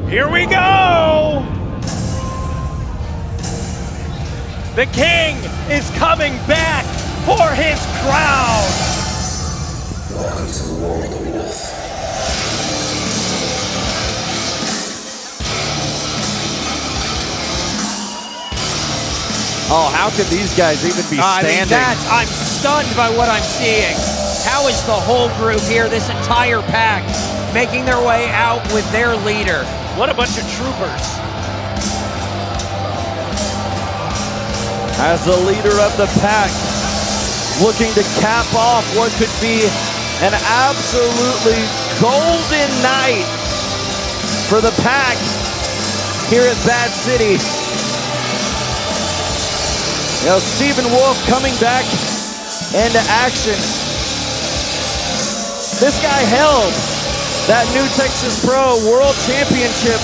Here we go! The king is coming back for his crown! Welcome to the world of Wolf. Oh, how could these guys even be standing? I'm stunned by what I'm seeing. How is the whole group here, this entire pack, making their way out with their leader? What a bunch of troopers. As the leader of the pack, looking to cap off what could be an absolutely golden night for the pack here at Bad City. You know, Stephen Wolf coming back into action. This guy held that New Texas Pro World Championship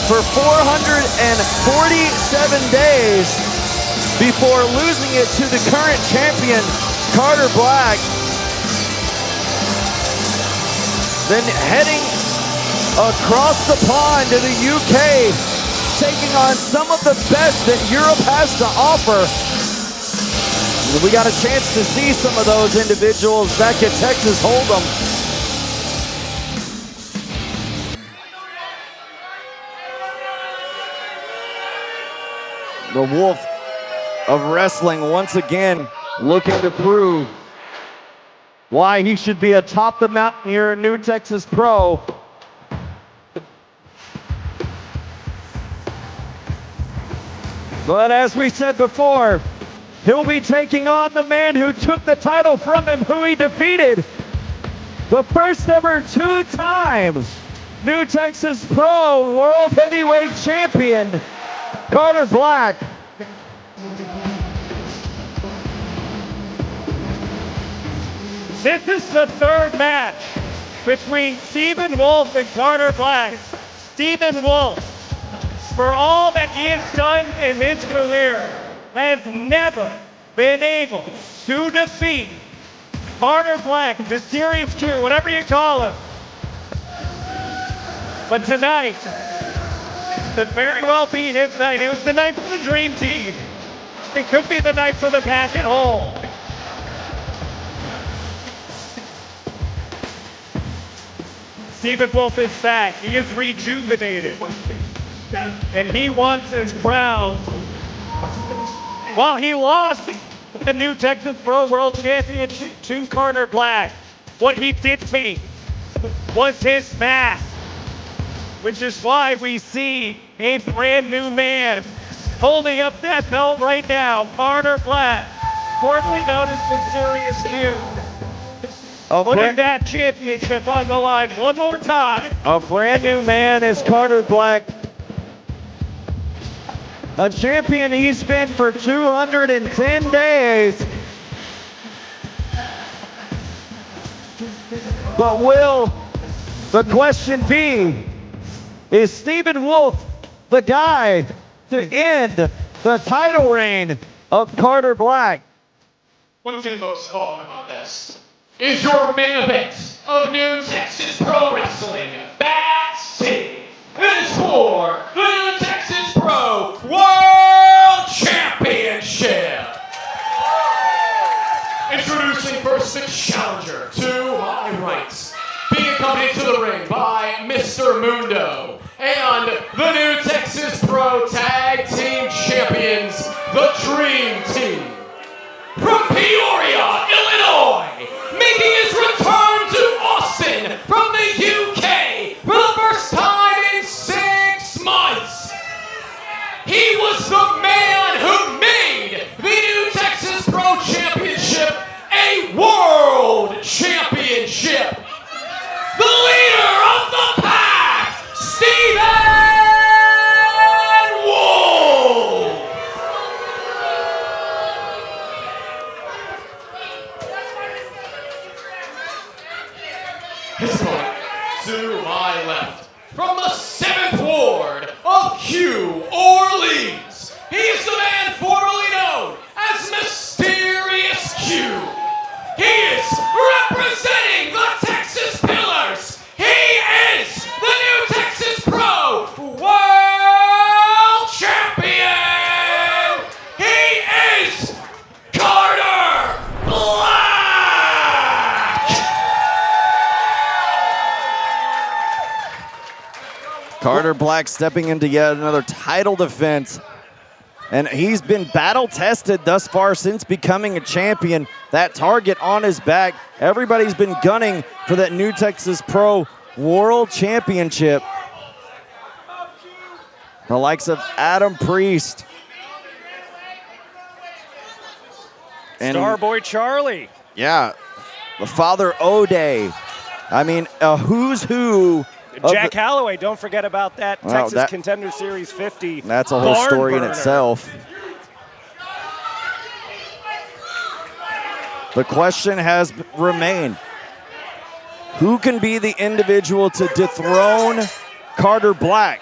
for 447 days before losing it to the current champion, Carter BlaQ. Then heading across the pond to the UK, taking on some of the best that Europe has to offer. We got a chance to see some of those individuals back at Texas Hold'em. The Wolf of Wrestling once again looking to prove why he should be atop the mountain here in New Texas Pro. But as we said before, he'll be taking on the man who took the title from him, who he defeated. The first ever 2 times New Texas Pro World Heavyweight Champion, Carter BlaQ. This is the third match between Stephen Wolf and Carter BlaQ. Stephen Wolf, for all that he has done in his career, has never been able to defeat Carter BlaQ, the Series 2, whatever you call him. But tonight, could very well be his night. It was the night for the Dream Team. It could be the night for the pack at whole. Stephen Wolf is back. He is rejuvenated. And he wants his crown. While he lost the New Texas Pro World Championship to Carter BlaQ, what he did me was his mask, which is why we see a brand new man holding up that belt right now, Carter BlaQ, formerly known as the Serious Dude. Putting that championship on the line one more time. A brand new man is Carter BlaQ. A champion he's been for 210 days. But will the question be, is Stephen Wolf the guy to end the title reign of Carter BlaQ? What's the most hard about this? Is your main event of New Texas Pro Wrestling, Bad City. It is for the New Texas Pro World Championship. Introducing first the challenger to my right, being accompanied to the ring by Mr. Mundo and the New Texas Pro Tag Team Champions, the Dream Team. From Peoria, Illinois, making his return to Austin from the UK for the first time in 6 months. He was the man who made the New Texas Pro Championship a world championship. The leader of the pack, Stephen Wolf. His opponent, to my left, from the 7th Ward of Q Orleans, he is the man formerly known as Mysterious Q. He is representing the Texas Pillars. He is the New Texas Pro Carter BlaQ stepping into yet another title defense. And he's been battle tested thus far since becoming a champion. That target on his back. Everybody's been gunning for that New Texas Pro World Championship. The likes of Adam Priest. And Starboy Charlie. yeah, the father O'Day. I mean, a who's who. Jack Calloway, don't forget about that Well, Texas Contender Series 50. That's a whole barn story in burner. itself. The question has remained, who can be the individual to dethrone Carter BlaQ?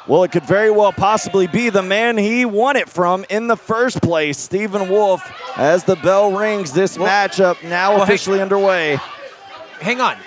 Well, it could very well possibly be the man he won it from in the first place, Stephen Wolf. As the bell rings, this matchup now officially underway. Hang on.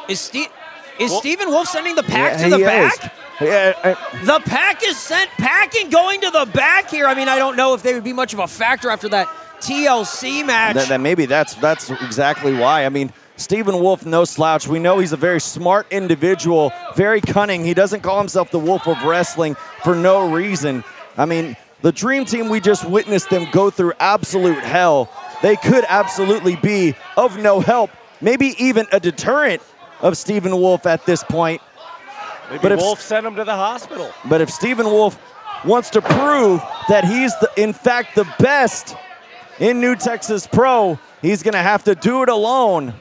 Is Stephen Wolf sending the pack to the he back? is. Yeah, The pack is sent packing, going to the back here. I mean, I don't know if they would be much of a factor after that TLC match. maybe that's exactly why. I mean, Stephen Wolf, no slouch. We know he's a very smart individual, very cunning. He doesn't call himself the Wolf of Wrestling for no reason. I mean, the Dream Team, we just witnessed them go through absolute hell. They could absolutely be of no help, maybe even a deterrent of Stephen Wolf at this point. Maybe Wolf sent him to the hospital. But if Stephen Wolf wants to prove that he's, in fact, the best in New Texas Pro, he's going to have to do it alone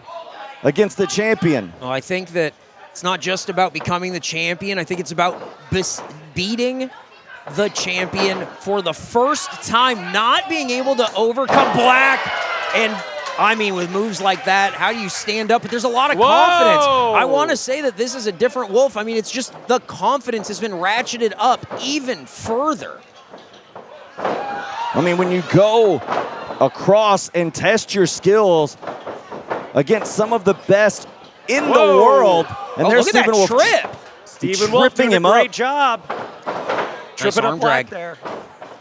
against the champion. Well, I think that it's not just about becoming the champion. I think it's about beating the champion for the first time, not being able to overcome BlaQ. And I mean, with moves like that, how do you stand up? But there's a lot of confidence. I want to say that this is a different Wolf. I mean, it's just the confidence has been ratcheted up even further. I mean, when you go across and test your skills against some of the best in the world, and there's look at Stephen that Wolf trip. Stephen Wolf tripping doing him a great up. job. Tripping arm up drag. BlaQ there.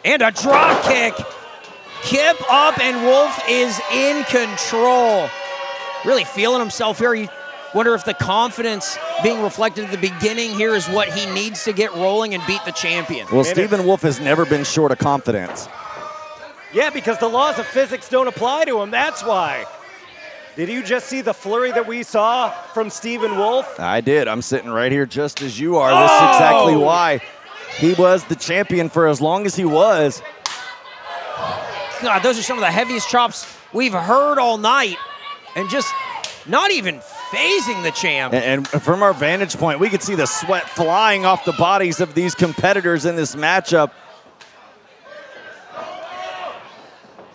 And a drop kick. Kip up, and Wolf is in control. Really feeling himself here. You wonder if the confidence being reflected at the beginning here is what he needs to get rolling and beat the champion. Well, Stephen Wolf has never been short of confidence. Yeah, because the laws of physics don't apply to him. That's why. Did you just see the flurry that we saw from Stephen Wolf? I did. I'm sitting right here just as you are. This is exactly why he was the champion for as long as he was. God, those are some of the heaviest chops we've heard all night, and just not even phasing the champ. And from our vantage point, we could see the sweat flying off the bodies of these competitors in this matchup.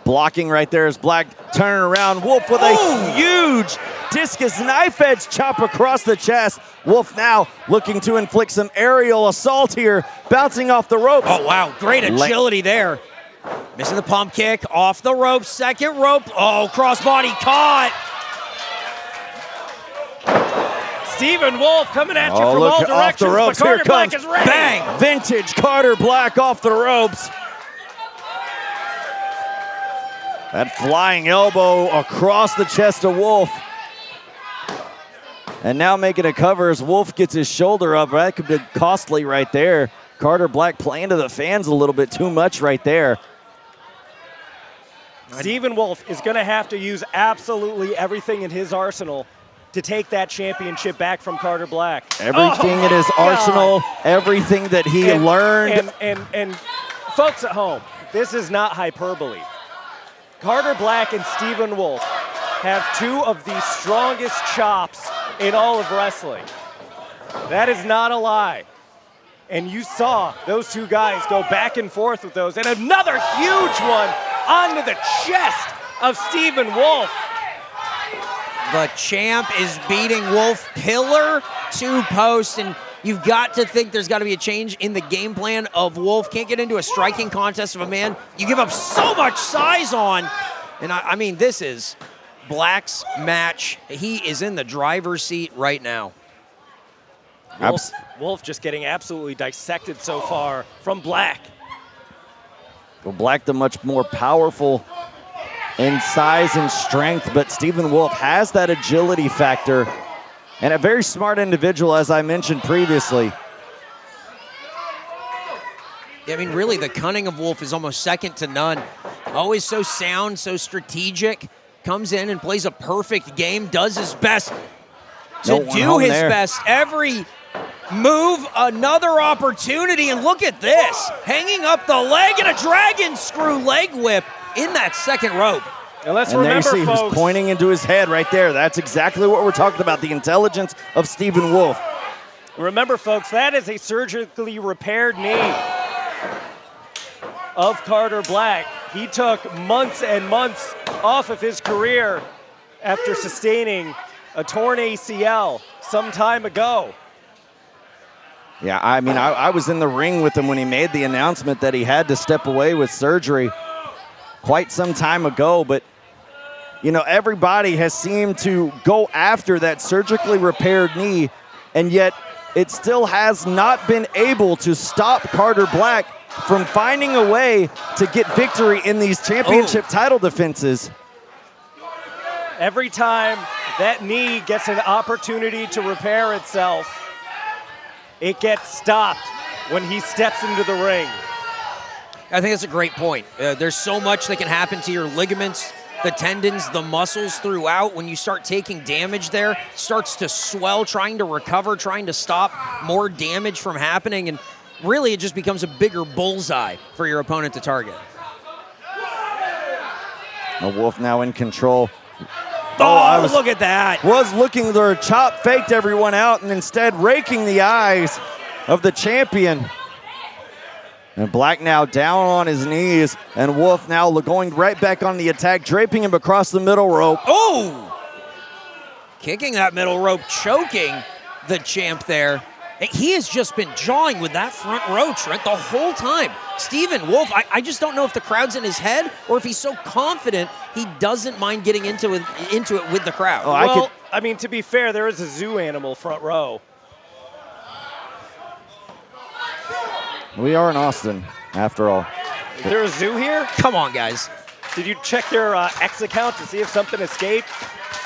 Blocking right there is BlaQ, turning around. Wolf with a huge discus knife edge chop across the chest. Wolf now looking to inflict some aerial assault here, bouncing off the rope. Oh, wow, great agility there. Missing the pump kick, off the rope, second rope. Oh, crossbody caught. Stephen Wolf coming at you from look, all off directions, the ropes. but Carter Here comes BlaQ is ready. Bang. Vintage Carter BlaQ off the ropes. That flying elbow across the chest of Wolf. And now making a cover as Wolf gets his shoulder up. That could be costly right there. Carter BlaQ playing to the fans a little bit too much right there. Stephen Wolf is going to have to use absolutely everything in his arsenal to take that championship back from Carter BlaQ. Everything in his arsenal, everything that he learned. And folks at home, this is not hyperbole. Carter BlaQ and Stephen Wolf have two of the strongest chops in all of wrestling. That is not a lie. And you saw those two guys go back and forth with those. And another huge one onto the chest of Stephen Wolf. The champ is beating Wolf pillar to post, and you've got to think there's got to be a change in the game plan of Wolf. Can't get into a striking contest of a man you give up so much size on. And I mean, this is BlaQ's match. He is in the driver's seat right now. Wolf just getting absolutely dissected so far from BlaQ. Well, BlaQ the much more powerful in size and strength, but Stephen Wolf has that agility factor. And a very smart individual, as I mentioned previously. I mean, really, the cunning of Wolf is almost second to none. Always so sound, so strategic. Comes in and plays a perfect game, does his best to do his best. Every move, another opportunity, and look at this. Hanging up the leg and a dragon screw leg whip in that second rope. And let's And there you remember, see folks, he's pointing into his head right there. That's exactly what we're talking about, the intelligence of Stephen Wolf. Remember, folks, that is a surgically repaired knee of Carter BlaQ. He took months and months off of his career after sustaining a torn ACL some time ago. Yeah, I mean, I was in the ring with him when he made the announcement that he had to step away with surgery quite some time ago, but you know, everybody has seemed to go after that surgically repaired knee, and yet it still has not been able to stop Carter BlaQ from finding a way to get victory in these championship title defenses. Every time that knee gets an opportunity to repair itself, it gets stopped when he steps into the ring. I think that's a great point. There's so much that can happen to your ligaments, the tendons, the muscles throughout. When you start taking damage there, it starts to swell, trying to recover, trying to stop more damage from happening, and really it just becomes a bigger bullseye for your opponent to target. Wolf now in control. Oh, look at that. Was looking to chop, faked everyone out, and instead raking the eyes of the champion. And BlaQ now down on his knees, and Wolf now going right back on the attack, draping him across the middle rope. Oh! Kicking that middle rope, choking the champ there. He has just been jawing with that front row, Trent, the whole time. Stephen Wolf, I just don't know if the crowd's in his head or if he's so confident he doesn't mind getting into it with the crowd. Oh, I mean, to be fair, there is a zoo animal front row. We are in Austin, after all. Is there a zoo here? Come on, guys. Did you check their X account to see if something escaped?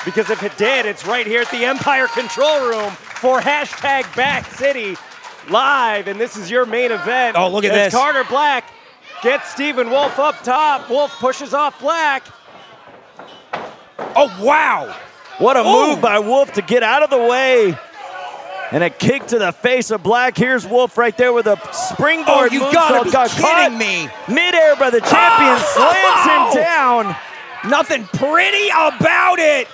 Because if it did, it's right here at the Empire Control Room for hashtag BackCity.live, and this is your main event. Oh, look at this. Carter BlaQ gets Stephen Wolf up top. Wolf pushes off BlaQ. Oh, wow. What a move by Wolf to get out of the way. And a kick to the face of BlaQ. Here's Wolf right there with a springboard. Oh, you've got to be kidding me. Midair by the champion, slams him down. Nothing pretty about it.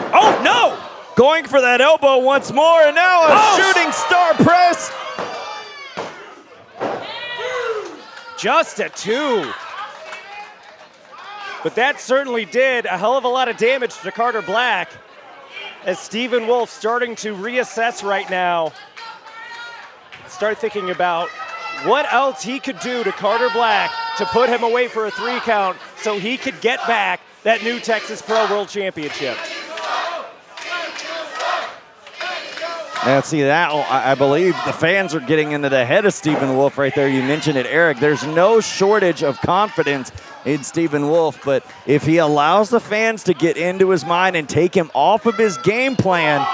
Oh, no. Going for that elbow once more, and now a shooting star press. Just a 2. But that certainly did a hell of a lot of damage to Carter BlaQ, as Stephen Wolf starting to reassess right now. Start thinking about what else he could do to Carter BlaQ to put him away for a 3 count so he could get back that new Texas Pro World Championship. And see that, I believe the fans are getting into the head of Stephen Wolf right there. You mentioned it, Eric. There's no shortage of confidence in Stephen Wolf, but if he allows the fans to get into his mind and take him off of his game plan,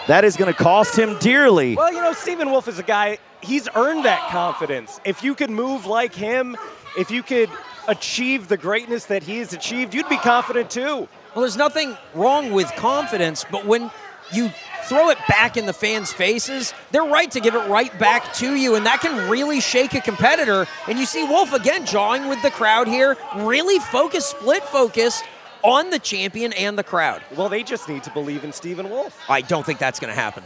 that is going to cost him dearly. Well, you know, Stephen Wolf is a guy, he's earned that confidence. If you could move like him, if you could achieve the greatness that he has achieved, you'd be confident too. Well, there's nothing wrong with confidence, but when you throw it back in the fans' faces, they're right to give it right back to you, and that can really shake a competitor. And you see Wolf again jawing with the crowd here, really focused, split focused on the champion and the crowd. Well, they just need to believe in Stephen Wolf. I don't think that's going to happen.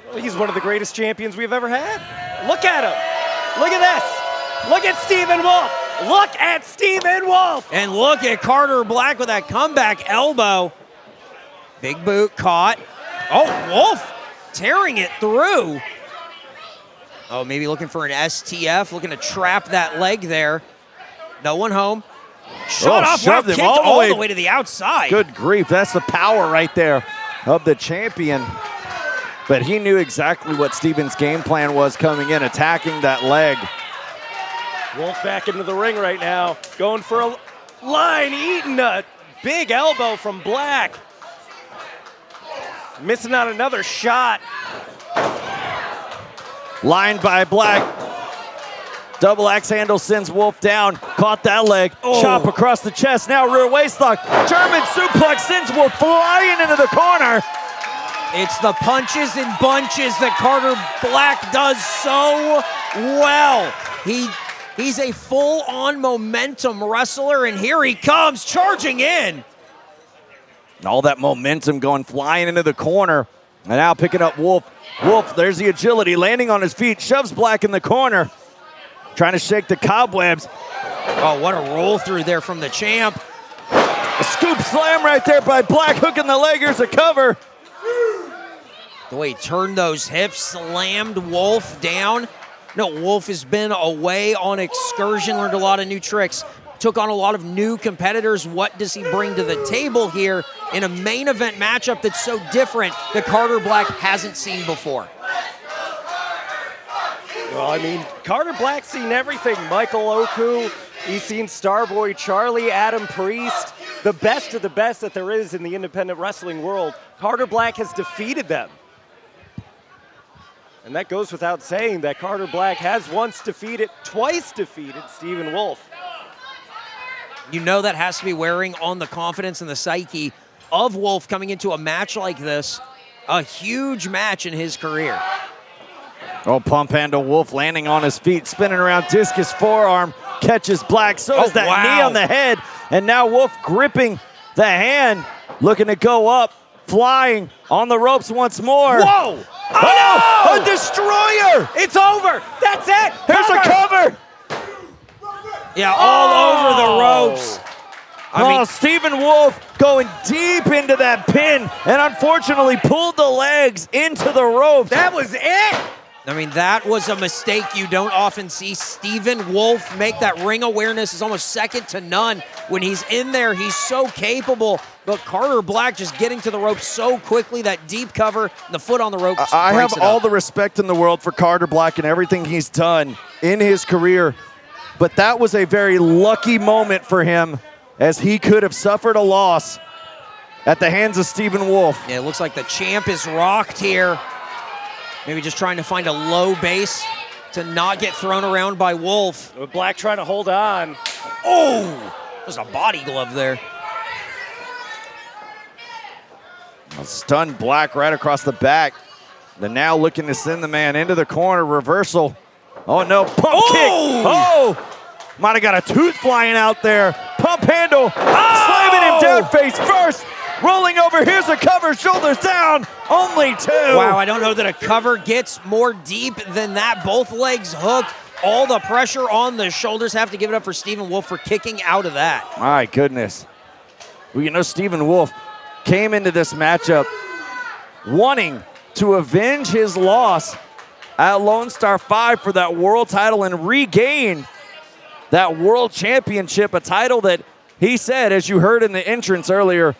Well, he's one of the greatest champions we've ever had. Look at him. Look at this. Look at Stephen Wolf. Look at Stephen Wolf. And look at Carter BlaQ with that comeback elbow. Big boot caught. Oh, Wolf tearing it through. Oh, maybe looking for an STF, looking to trap that leg there. No one home. Shot off, shoved him kicked all the way to the outside. Good grief, that's the power right there of the champion. But he knew exactly what Stephen's game plan was coming in, attacking that leg. Wolf back into the ring right now, going for a line, eating a big elbow from BlaQ. Missing out another shot. Lined by BlaQ. Double axe handle sends Wolf down. Caught that leg. Chop across the chest. Now rear waistlock. German suplex sends Wolf flying into the corner. It's the punches and bunches that Carter BlaQ does so well. He's a full-on momentum wrestler, and here he comes charging in. And all that momentum going flying into the corner. And now picking up Wolf. Wolf, there's the agility, landing on his feet, shoves BlaQ in the corner. Trying to shake the cobwebs. Oh, what a roll through there from the champ. A scoop slam right there by BlaQ, hooking the leg. Here's a cover. The way he turned those hips, slammed Wolf down. No, Wolf has been away on excursion, learned a lot of new tricks, took on a lot of new competitors. What does he bring to the table here in a main event matchup that's so different that Carter BlaQ hasn't seen before? Well, I mean, Carter BlaQ's seen everything. Michael Oku, he's seen Starboy Charlie, Adam Priest, the best of the best that there is in the independent wrestling world. Carter BlaQ has defeated them. And that goes without saying that Carter BlaQ has twice defeated Stephen Wolf. You know that has to be wearing on the confidence and the psyche of Wolf coming into a match like this, a huge match in his career. Oh, pump handle Wolf landing on his feet, spinning around, discus forearm, catches BlaQ, so does that knee on the head, and now Wolf gripping the hand, looking to go up, flying on the ropes once more. Whoa! Oh, no! A destroyer! It's over! That's it! Here's a cover! Yeah, all over the ropes. I mean, Stephen Wolf going deep into that pin, and unfortunately pulled the legs into the ropes. That was it! I mean, that was a mistake you don't often see. Stephen Wolf make that ring awareness is almost second to none. When he's in there, he's so capable. But Carter BlaQ just getting to the rope so quickly, that deep cover, the foot on the rope. I have all the respect in the world for Carter BlaQ and everything he's done in his career. But that was a very lucky moment for him, as he could have suffered a loss at the hands of Stephen Wolf. Yeah, it looks like the champ is rocked here. Maybe just trying to find a low base to not get thrown around by Wolf. BlaQ trying to hold on. Oh, there's a body glove there. A stunned BlaQ right across the back. Then now looking to send the man into the corner, reversal. Oh no, pump kick. Oh, might have got a tooth flying out there. Pump handle, slamming him down face first. Rolling over, here's a cover, shoulders down, only two. Wow, I don't know that a cover gets more deep than that. Both legs hooked, all the pressure on the shoulders. Have to give it up for Stephen Wolf for kicking out of that. My goodness. Well, you know, Stephen Wolf came into this matchup wanting to avenge his loss at Lone Star 5 for that world title and regain that world championship, a title that he said, as you heard in the entrance earlier,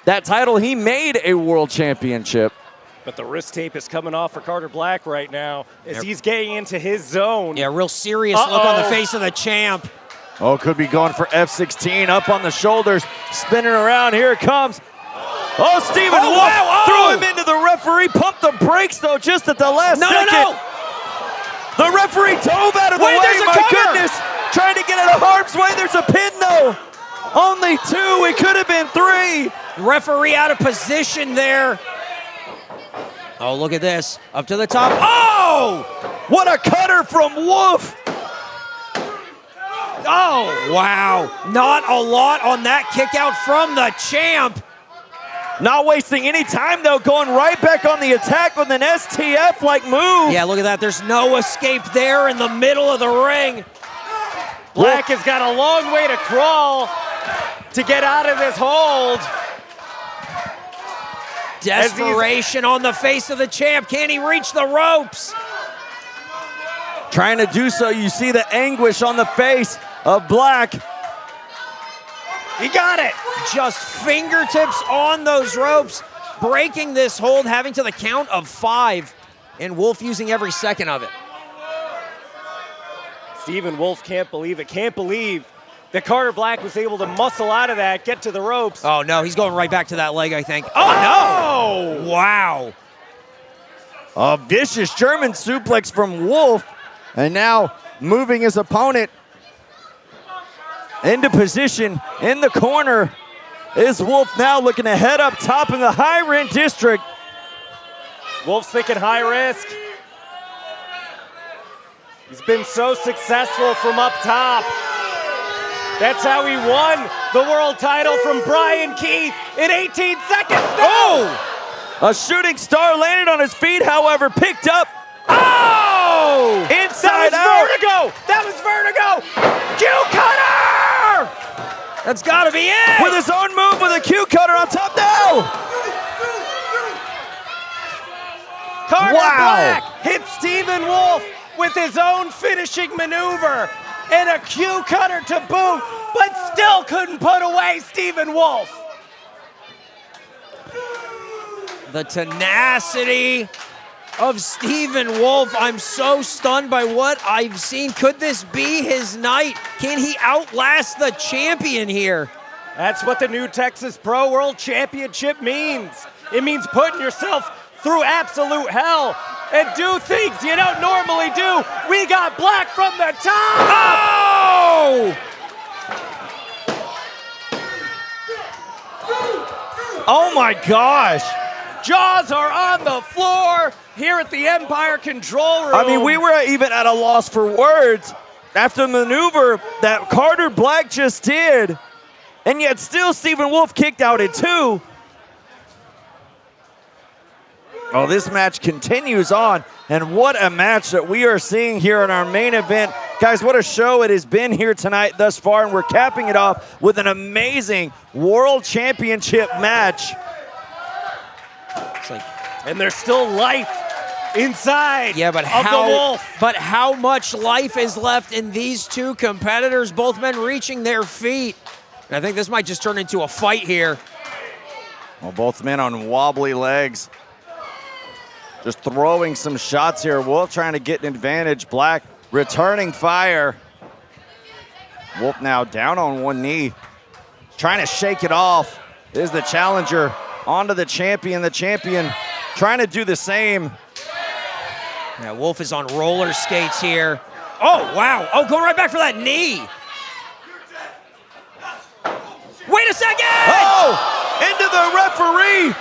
that title he made a world championship. But the wrist tape is coming off for Carter BlaQ right now as he's getting into his zone. Yeah, real serious look on the face of the champ. Oh, could be going for F16, up on the shoulders, spinning around, here it comes. Oh, Stephen Wolf threw him into the referee, pumped the brakes though just at the last second. No. The referee dove out of the way, my goodness. Trying to get out of harm's way, there's a pin though. Only two, it could have been three. Referee out of position there. Oh, look at this. Up to the top. Oh! What a cutter from Wolf. Oh, wow. Not a lot on that kick out from the champ. Not wasting any time though, going right back on the attack with an STF-like move. Yeah, look at that. There's no escape there in the middle of the ring. BlaQ has got a long way to crawl to get out of this hold. Desperation on the face of the champ. Can he reach the ropes? Trying to do so, you see the anguish on the face of BlaQ. He got it. Just fingertips on those ropes, breaking this hold, having to the count of 5, and Wolf using every second of it. Stephen Wolf can't believe it. Can't believe that Carter BlaQ was able to muscle out of that, get to the ropes. Oh, no, he's going right back to that leg, I think. Oh, no! Wow. A vicious German suplex from Wolf, and now moving his opponent into position in the corner is Wolf, now looking to head up top in the high rent district. Wolf's thinking high risk. He's been so successful from up top. That's how he won the world title from Brian Keith in 18 seconds. No! A shooting star landed on his feet, however, picked up. Oh! Inside that was out. vertigo! That was vertigo! Q cutter! That's got to be it! With his own move with a Q cutter on top now! Carter Wow. BlaQ hit Stephen Wolf with his own finishing maneuver and a Q cutter to boot, but still couldn't put away Stephen Wolf. The tenacity of Stephen Wolf. I'm so stunned by what I've seen. Could this be his night? Can he outlast the champion here? That's what the new Texas Pro World Championship means. It means putting yourself through absolute hell and do things you don't normally do. We got BlaQ from the top. Oh! Oh my gosh! Jaws are on the floor here at the Empire Control Room. I mean, we were even at a loss for words after the maneuver that Carter BlaQ just did, and yet still Stephen Wolf kicked out at 2. Oh, this match continues on, and what a match that we are seeing here in our main event. Guys, what a show it has been here tonight thus far, and we're capping it off with an amazing World Championship match. And there's still life inside Yeah, but of how, the Wolf. but how much life is left in these two competitors, both men reaching their feet? And I think this might just turn into a fight here. Well, both men on wobbly legs. Just throwing some shots here. Wolf trying to get an advantage. BlaQ returning fire. Wolf now down on one knee. Trying to shake it off. Is the challenger onto the champion. The champion trying to do the same. Yeah, Wolf is on roller skates here. Oh, wow. Oh, going right back for that knee. Wait a second! Oh! Into the referee!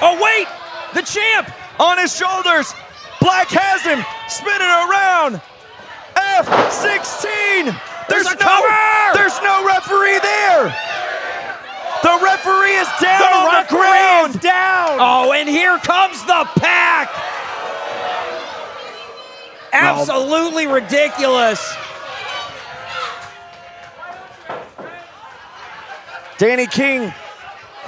Oh, wait! The champ! On his shoulders! BlaQ has him! Spinning around! F16! There's a cover! There's no referee there! The referee is down on the referee ground! is down! Oh, and here comes the pack! Absolutely ridiculous. Danny King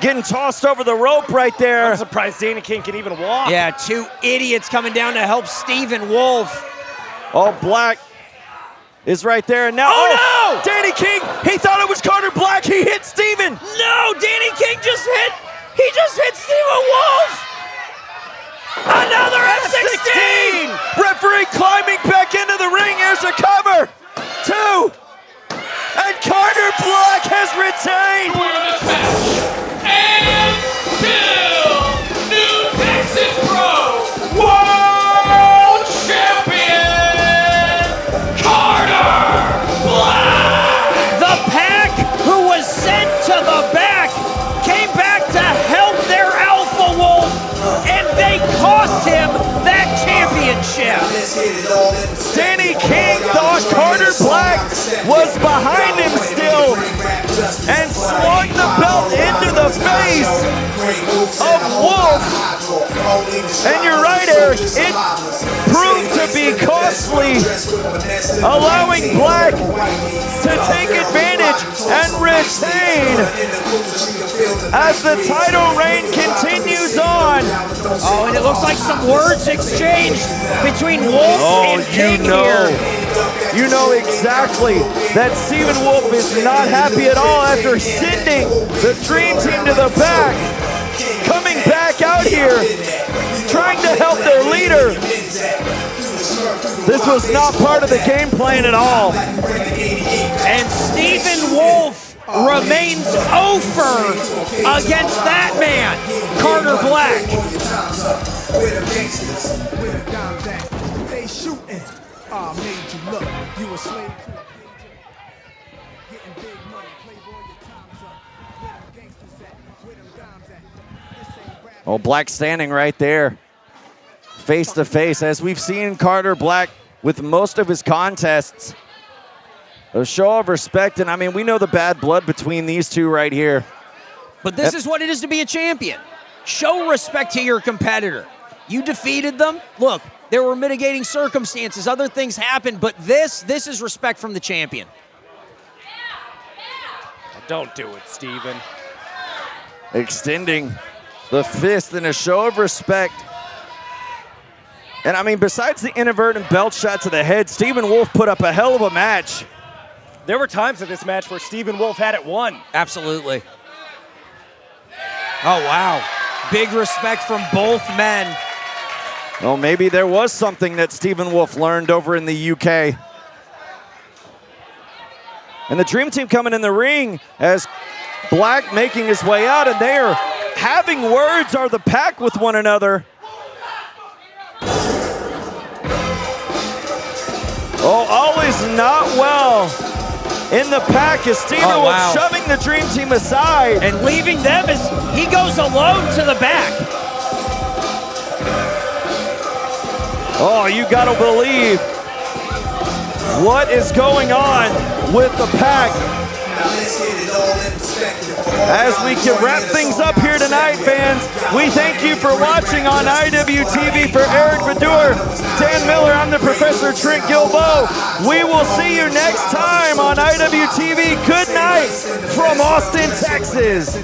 getting tossed over the rope right there. I'm surprised Danny King can even walk. Yeah, two idiots coming down to help Stephen Wolf. Oh, BlaQ is right there. And now, Oh, no! Danny King, he thought it was Carter BlaQ. He hit Stephen. No, Danny King just hit Stephen Wolf. Another F16. Referee climbing back into the ring. Here's a cover. 2. And Carter BlaQ has retained. Winner of this match, and still new Texas Pro World Champion, Carter BlaQ. The pack, who was sent to the back, came back to help their Alpha Wolf, and they cost him that championship. Danny King thought Carter BlaQ was behind him still and swung the belt into the face of Wolf. And you're right, Eric, it proved to be costly, allowing BlaQ to take advantage and retain as the title reign continues on. Oh, and it looks like some words exchanged between Wolf and King here. You know exactly that Stephen Wolf is not happy at all after sending the Dream Team to the back, coming back out here, trying to help their leader. This was not part of the game plan at all. And Stephen Wolf remains over against that man, Carter Black. Oh, Black standing right there, face to face, as we've seen Carter Black with most of his contests. A show of respect, and I mean, we know the bad blood between these two right here. But this is what it is to be a champion. Show respect to your competitor. You defeated them. Look, there were mitigating circumstances. Other things happened, but this is respect from the champion. Don't do it, Steven. Extending the fist in a show of respect. And I mean, besides the inadvertent belt shot to the head, Stephen Wolf put up a hell of a match. There were times in this match where Stephen Wolf had it won. Absolutely. Oh, wow. Big respect from both men. Well, maybe there was something that Stephen Wolf learned over in the UK. And the Dream Team coming in the ring as Black making his way out, and they are having words, are the pack with one another. Oh, all is not well in the pack as Stephen Wolf shoving the Dream Team aside. And leaving them as he goes alone to the back. Oh, you gotta believe what is going on with the pack. As we can wrap things up here tonight, fans, we thank you for watching on IWTV. For Eric Bedour, Dan Miller, I'm the Professor Trent Gilbo. We will see you next time on IWTV. Good night from Austin, Texas.